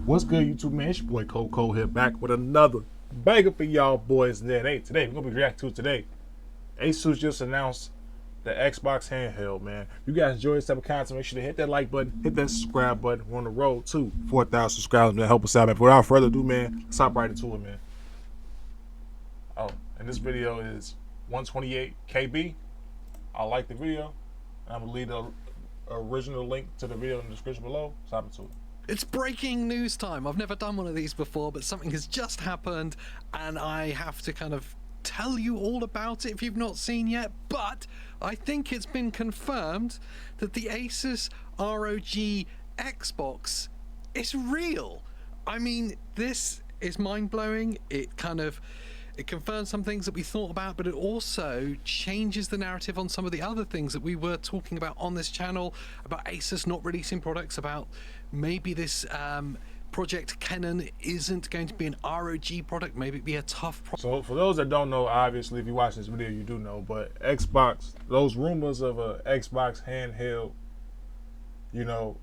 What's good, YouTube, man? It's your boy Coco here, back with another banger for y'all boys. And then, hey, today we're gonna be reacting to it today. Asus just announced the Xbox Handheld, man. If you guys enjoy this type of content, make sure to hit that like button, hit that subscribe button. We're on the road to 4,000 subscribers, man. Help us out, man. But without further ado, man, let's hop right into it, man. Oh, and this video is 128 KB. I like the video. I'm gonna leave the original link to the video in the description below. Let's hop into it. It's breaking news time. I've never done one of these before, but something has just happened and I have to kind of tell you all about it if you've not seen yet. But I think it's been confirmed that the Asus ROG Xbox is real. I mean, this is mind-blowing. It confirms some things that we thought about, but it also changes the narrative on some of the other things that we were talking about on this channel, about Asus not releasing products, about maybe this Project Canon isn't going to be an ROG product, maybe it be a tough product. So for those that don't know, obviously if you watch this video you do know, but Xbox, those rumors of a Xbox handheld, you know,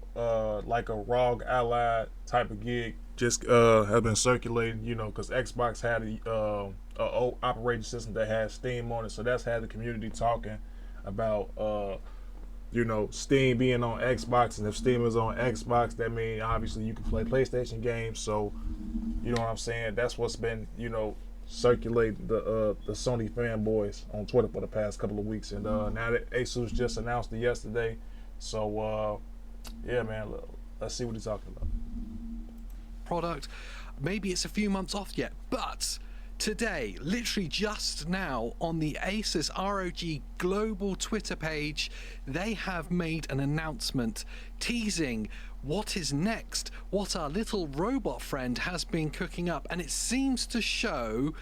like a ROG Ally type of gig just have been circulating, you know, because Xbox had a old operating system that had Steam on it, so that's had the community talking about you know, Steam being on Xbox, and if Steam is on Xbox, that means obviously you can play PlayStation games. So, you know what I'm saying? That's what's been, you know, circulating the Sony fanboys on Twitter for the past couple of weeks, and now that Asus just announced it yesterday, so yeah, man, let's see what he's talking about. Product, maybe it's a few months off yet, but today, literally just now, on the Asus ROG global Twitter page, they have made an announcement teasing what is next, what our little robot friend has been cooking up, and it seems to show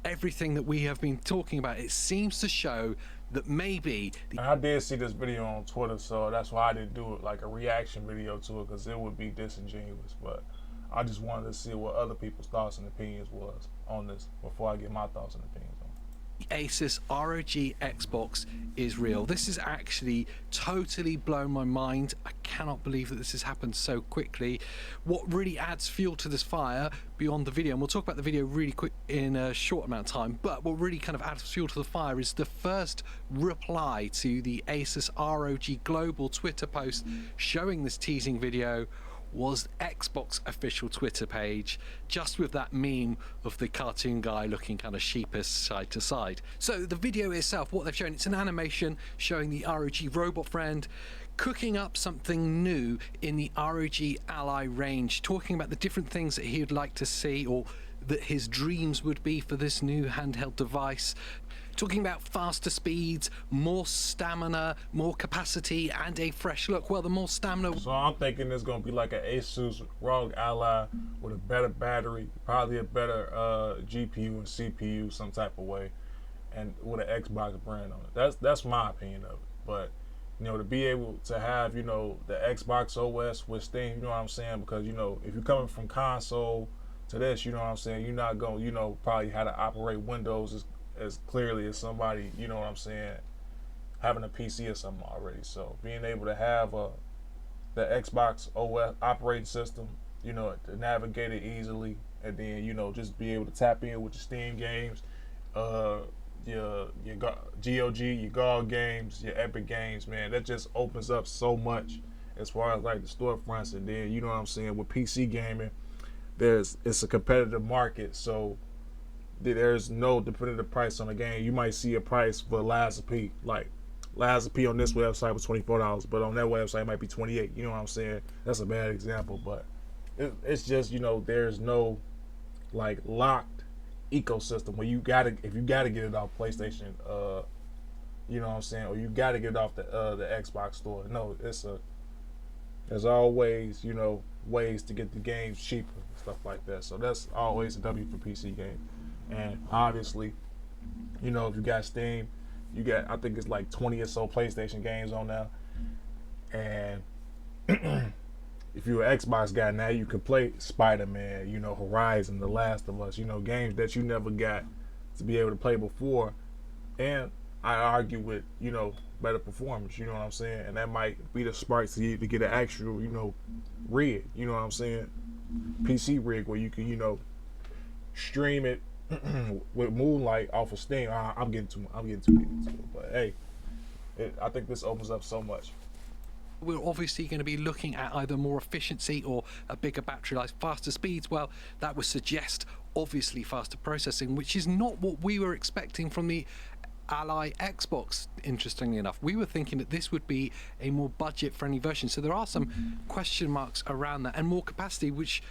everything that we have been talking about. It seems to show that maybe I did see this video on Twitter, so that's why I didn't do it like a reaction video to it, because it would be disingenuous. But I just wanted to see what other people's thoughts and opinions was on this before I get my thoughts and opinions on it. the Asus ROG Xbox is real. This has actually totally blown my mind. I cannot believe that this has happened so quickly. What really adds fuel to this fire beyond the video, and we'll talk about the video really quick in a short amount of time, but what really kind of adds fuel to the fire is the first reply to the Asus ROG global Twitter post showing this teasing video was Xbox official Twitter page, just with that meme of the cartoon guy looking kind of sheepish side to side. So the video itself, what they've shown, it's an animation showing the ROG robot friend cooking up something new in the ROG Ally range, talking about the different things that he would like to see or that his dreams would be for this new handheld device. Talking about faster speeds, more stamina, more capacity, and a fresh look. Well, the more stamina. So I'm thinking it's gonna be like an Asus ROG Ally with a better battery, probably a better GPU and CPU, some type of way, and with an Xbox brand on it. That's my opinion of it. But you know, to be able to have, you know, the Xbox OS with Steam, you know what I'm saying? Because, you know, if you're coming from console to this, you know what I'm saying, you're not gonna, you know, probably how to operate Windows as clearly as somebody, you know what I'm saying, having a PC or something already. So being able to have the Xbox OS operating system, you know, to navigate it easily, and then, you know, just be able to tap in with your Steam games, your GOG, your GOG games, your Epic games, man, that just opens up so much as far as like the storefronts. And then, you know what I'm saying, with PC gaming, it's a competitive market, so there's no definitive price on the game. You might see a price for Lies of P, like Lies of P on this website was $24, but on that website it might be $28. You know what I'm saying? That's a bad example, but it's just, you know, there's no like locked ecosystem where if you gotta get it off PlayStation, you know what I'm saying, or you gotta get it off the Xbox store. No, there's always, you know, ways to get the games cheaper and stuff like that. So that's always a W for PC game. And obviously, you know, if you got Steam, you got, I think it's like 20 or so PlayStation games on now. And if you're an Xbox guy now, you can play Spider-Man, you know, Horizon, The Last of Us, you know, games that you never got to be able to play before. And I argue with, you know, better performance, you know what I'm saying? And that might be the spark to get an actual, you know, rig, you know what I'm saying? PC rig where you can, stream it with Moonlight off of Steam. I'm getting too deep into it, but hey, I think this opens up so much. We're obviously going to be looking at either more efficiency or a bigger battery life, faster speeds. Well, that would suggest obviously faster processing, which is not what we were expecting from the Ally Xbox. Interestingly enough, we were thinking that this would be a more budget friendly version, so there are some question marks around that, and more capacity, which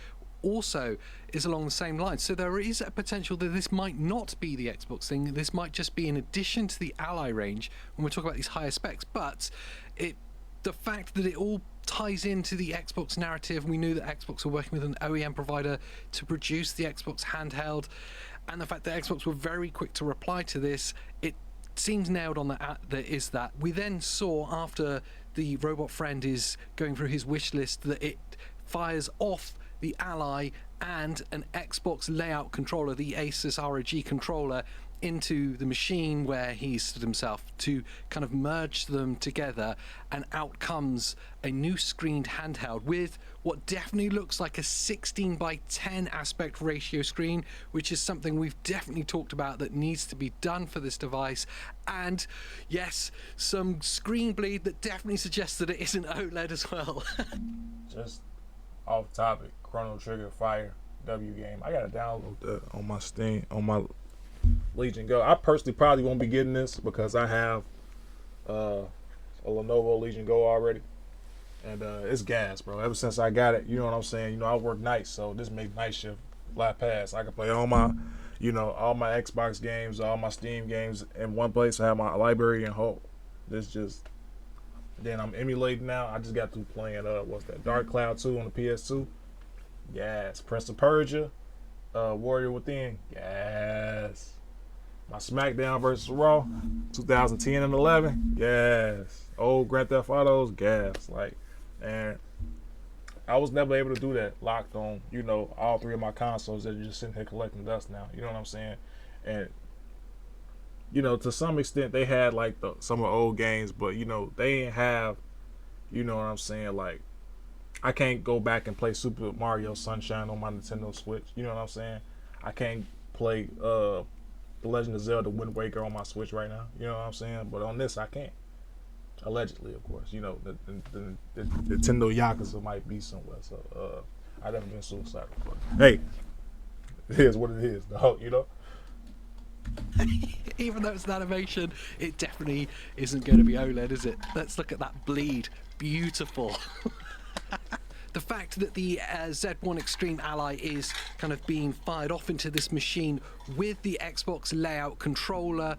also is along the same line. So there is a potential that this might not be the Xbox thing. This might just be in addition to the Ally range when we talk about these higher specs. But the fact that it all ties into the Xbox narrative, we knew that Xbox were working with an OEM provider to produce the Xbox handheld, and the fact that Xbox were very quick to reply to this, it seems nailed on that is that. We then saw, after the robot friend is going through his wish list, that it fires off the Ally and an Xbox layout controller, the Asus ROG controller, into the machine where he stood himself to kind of merge them together, and out comes a new screened handheld with what definitely looks like a 16:10 aspect ratio screen, which is something we've definitely talked about that needs to be done for this device. And yes, some screen bleed that definitely suggests that it isn't OLED as well. Just off topic, Chrono Trigger Fire W game. I gotta download that on my Steam, on my Legion Go. I personally probably won't be getting this because I have a Lenovo Legion Go already, and it's gas, bro. Ever since I got it, you know what I'm saying. I work nights, so this makes night shift fly past. I can play all my, all my Xbox games, all my Steam games in one place. I have my library and whole. This just. Then I'm emulating now. I just got through playing what's that? Dark Cloud 2 on the PS2. Yes. Prince of Persia, Warrior Within. Yes. My SmackDown versus Raw, 2010 and 11. Yes. Old Grand Theft Autos. Gas. And I was never able to do that. Locked on, all three of my consoles that are just sitting here collecting dust now. You know what I'm saying? And to some extent they had some of the old games, but they didn't have, what I'm saying, I can't go back and play Super Mario Sunshine on my Nintendo Switch. You know what I'm saying? I can't play The Legend of Zelda Wind Waker on my Switch right now. You know what I'm saying? But on this I can't. Allegedly, of course. The Nintendo Yakuza might be somewhere. So I've never been suicidal. But hey, it is what it is, dog. Even though it's an animation, it definitely isn't going to be OLED, is it? Let's look at that bleed. Beautiful. The fact that the Z1 Extreme Ally is kind of being fired off into this machine with the Xbox layout controller,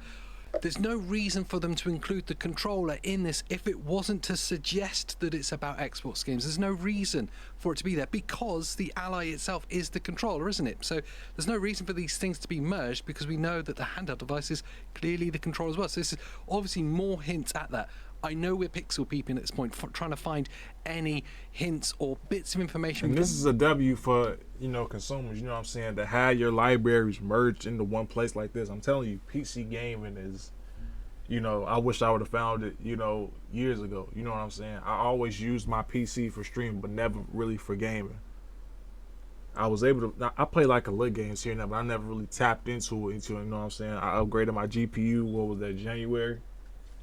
there's no reason for them to include the controller in this if it wasn't to suggest that it's about Xbox games. There's no reason for it to be there because the Ally itself is the controller, isn't it? So there's no reason for these things to be merged because we know that the handheld device is clearly the controller as well. So this is obviously more hints at that. I know we're pixel peeping at this point, trying to find any hints or bits of information. And this is a W for, consumers, you know what I'm saying, to have your libraries merged into one place like this. I'm telling you, PC gaming is, I wish I would have found it, years ago. You know what I'm saying? I always used my PC for streaming, but never really for gaming. I was able to, I play a little games here and there, but I never really tapped into it, you know what I'm saying? I upgraded my GPU, what was that, January?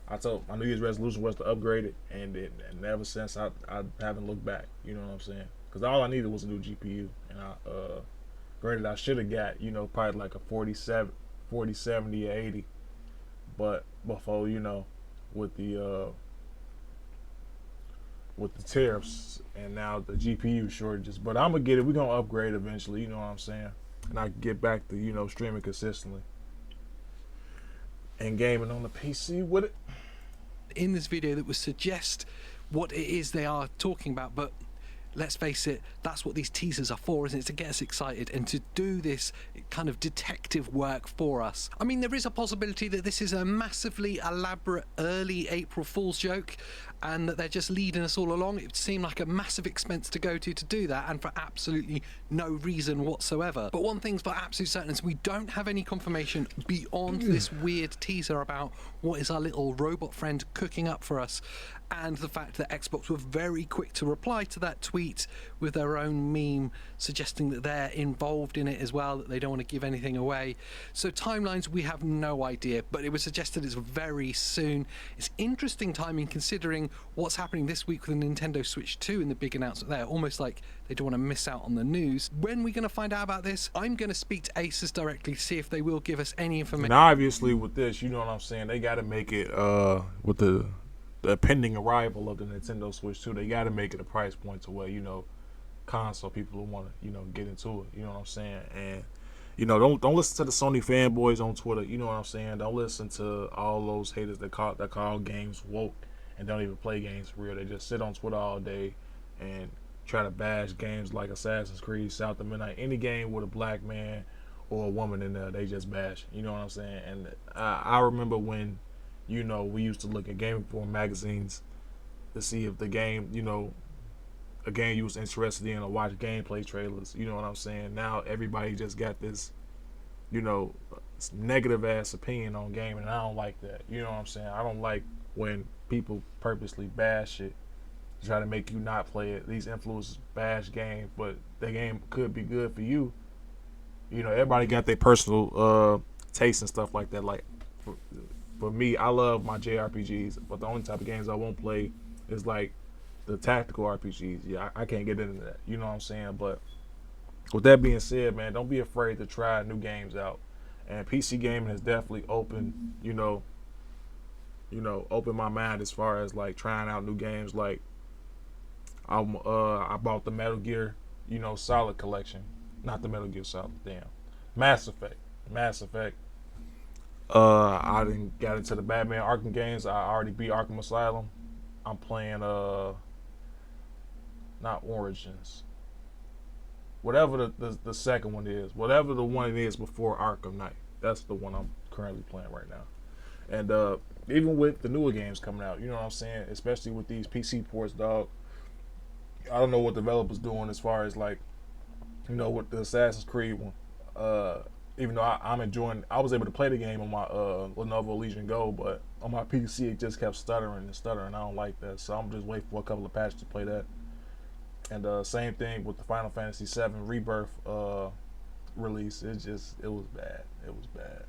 I told my New Year's resolution was to upgrade it, and ever since I haven't looked back. You know what I'm saying? Because all I needed was a new GPU, and granted I should have got probably like a 4070 or 80, but before with the tariffs and now the GPU shortages. But I'm gonna get it. We're gonna upgrade eventually. You know what I'm saying? And I can get back to streaming consistently and gaming on the PC with it. In this video that would suggest what it is they are talking about, but let's face it, that's what these teasers are for, isn't it? To get us excited and to do this kind of detective work for us. I mean, there is a possibility that this is a massively elaborate early April Fool's joke and that they're just leading us all along. It would seem like a massive expense to go to do that, and for absolutely no reason whatsoever. But one thing's for absolute certain is we don't have any confirmation beyond this weird teaser about what is our little robot friend cooking up for us. and the fact that Xbox were very quick to reply to that tweet with their own meme suggesting that they're involved in it as well, that they don't want to give anything away. So timelines, we have no idea, but it was suggested it's very soon. It's interesting timing considering what's happening this week with the Nintendo Switch 2 and the big announcement there, almost like they don't want to miss out on the news. When are we going to find out about this? I'm going to speak to Asus directly, see if they will give us any information. And obviously with this, you know what I'm saying, they got to make it with the pending arrival of the Nintendo Switch 2, they got to make it a price point to where, you know, console people who want to, you know, get into it, you know what I'm saying? And, you know, don't listen to the Sony fanboys on Twitter, you know what I'm saying? Don't listen to all those haters that call games woke and don't even play games for real. They just sit on Twitter all day and try to bash games like Assassin's Creed, South of Midnight, any game with a black man or a woman in there, they just bash, you know what I'm saying? And I remember when, you know, we used to look at Game Informer magazines to see if the game, you know, a game you was interested in or watch gameplay trailers, you know what I'm saying? Now everybody just got this, you know, negative ass opinion on gaming, and I don't like that. You know what I'm saying? I don't like when people purposely bash it, try to make you not play it. These influencers bash games, but the game could be good for you. You know, everybody got their personal taste and stuff like that. Like, for me, I love my JRPGs, but the only type of games I won't play is like the tactical RPGs. Yeah, I can't get into that. You know what I'm saying? But with that being said, man, don't be afraid to try new games out. And PC gaming has definitely opened, opened my mind as far as like trying out new games. Like I bought the Metal Gear, Solid collection, not the Metal Gear Solid. Damn, Mass Effect. I didn't got into the Batman Arkham games. I already beat Arkham Asylum. I'm playing not Origins. Whatever the second one is, whatever the one it is before Arkham Knight, that's the one I'm currently playing right now. And even with the newer games coming out, you know what I'm saying? Especially with these PC ports, dog. I don't know what developers doing as far as like, with the Assassin's Creed one. Even though I'm enjoying, I was able to play the game on my Lenovo Legion Go, but on my PC it just kept stuttering. I don't like that, so I'm just waiting for a couple of patches to play that. And same thing with the Final Fantasy VII Rebirth release. It was bad. It was bad.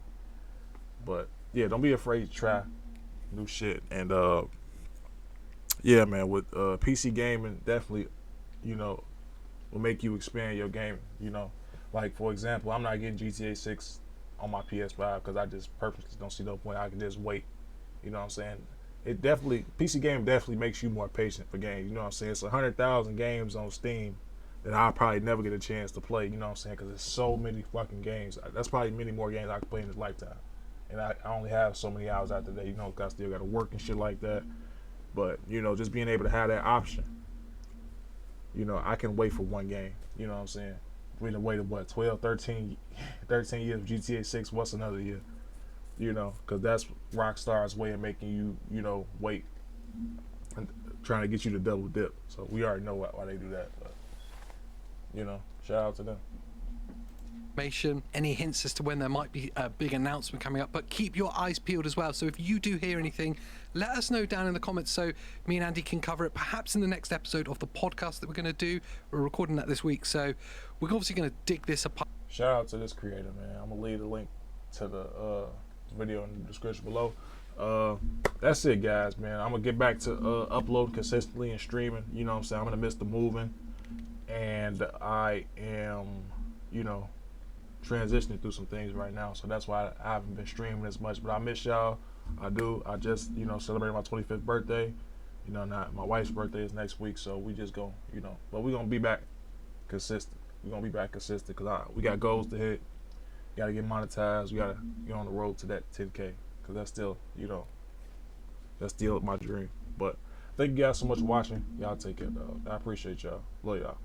But yeah, don't be afraid to try new shit. And yeah, man, with PC gaming, definitely, will make you expand your game. Like for example, I'm not getting GTA 6 on my PS5 because I just purposely don't see no point. I can just wait. You know what I'm saying? PC game definitely makes you more patient for games. You know what I'm saying? It's 100,000 games on Steam that I'll probably never get a chance to play. You know what I'm saying? Because there's so many fucking games. That's probably many more games I can play in this lifetime. And I only have so many hours out the day. Cause I still got to work and shit like that. But just being able to have that option. I can wait for one game. You know what I'm saying? We done waited 12, 13 years of GTA 6. What's another year? Because that's Rockstar's way of making you, wait and trying to get you to double dip. So we already know why they do that. But, shout out to them. Any hints as to when there might be a big announcement coming up, but keep your eyes peeled as well. So if you do hear anything, let us know down in the comments so me and Andy can cover it perhaps in the next episode of the podcast that we're going to do. We're recording that this week, so we're obviously going to dig this apart. Shout out to this creator, man. I'm going to leave the link to the video in the description below. That's it, guys, man. I'm going to get back to uploading consistently and streaming. You know what I'm saying? I'm going to miss the moving. And I am, transitioning through some things right now, so that's why I haven't been streaming as much, but I miss y'all. I do. I just celebrated my 25th birthday. Not my wife's birthday is next week, so we just go, but we're gonna be back consistent. Because we got goals to hit. Gotta get monetized. We gotta get on the road to that 10K, because that's still that's still my dream. But thank you guys so much for watching. Y'all take care, dog. I appreciate y'all. Love y'all.